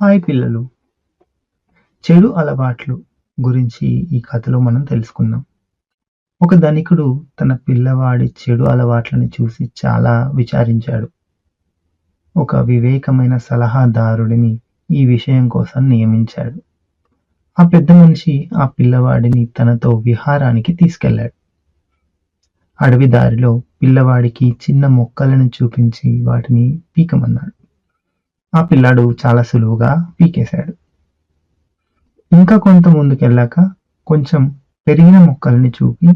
Hi పిల్లలు, చెడు అలవాట్లు గురించి ఈ కథలో మనం తెలుసుకుందాం. ఒక ధనికుడు తన పిల్లవాడి చెడు అలవాట్లను చూసి చాలా విచారించాడు. ఒక వివేకమైన సలహాదారుడిని ఈ విషయం కోసం నియమించాడు. ఆ పెద్ద మనిషి ఆ పిల్లవాడిని తనతో విహారానికి తీసుకెళ్ళాడు. అడవి దారిలో పిల్లవాడికి చిన్న మొక్కలను చూపించి వాటిని పీకమన్నాడు. ఆ పిల్లాడు చాలా సులువుగా పీకేశాడు. ఇంకా కొంత ముందుకెళ్ళాక కొంచెం పెరిగిన మొక్కల్ని చూపి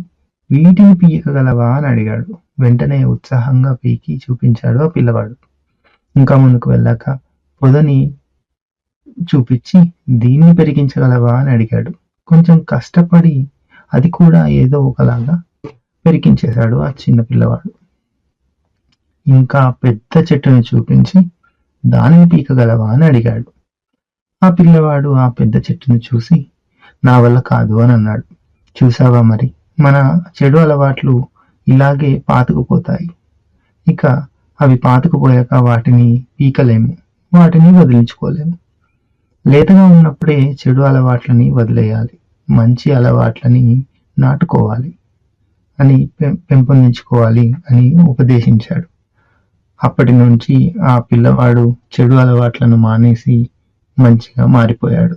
వీటిని పీకగలవా అని అడిగాడు. వెంటనే ఉత్సాహంగా పీకి చూపించాడు ఆ పిల్లవాడు. ఇంకా ముందుకు వెళ్ళాక పొదని చూపించి దీన్ని పెరిగించగలవా అని అడిగాడు. కొంచెం కష్టపడి అది కూడా ఏదో ఒకలాగా పెరిగించేశాడు ఆ చిన్న పిల్లవాడు. ఇంకా పెద్ద చెట్టుని చూపించి దానిని పీకగలవా అని అడిగాడు. ఆ పిల్లవాడు ఆ పెద్ద చెట్టును చూసి నా వల్ల కాదు అని అన్నాడు. చూసావా మరి, మన చెడు అలవాట్లు ఇలాగే పాతుకుపోతాయి. ఇక అవి పాతుకుపోయాక వాటిని పీకలేము, వాటిని వదిలించుకోలేము. లేతగా ఉన్నప్పుడే చెడు అలవాట్లని వదిలేయాలి, మంచి అలవాట్లని నాటుకోవాలి అని పెంపొందించుకోవాలి అని ఉపదేశించాడు. అప్పటి నుంచి ఆ పిల్లవాడు చెడు అలవాట్లను మానేసి మంచిగా మారిపోయాడు.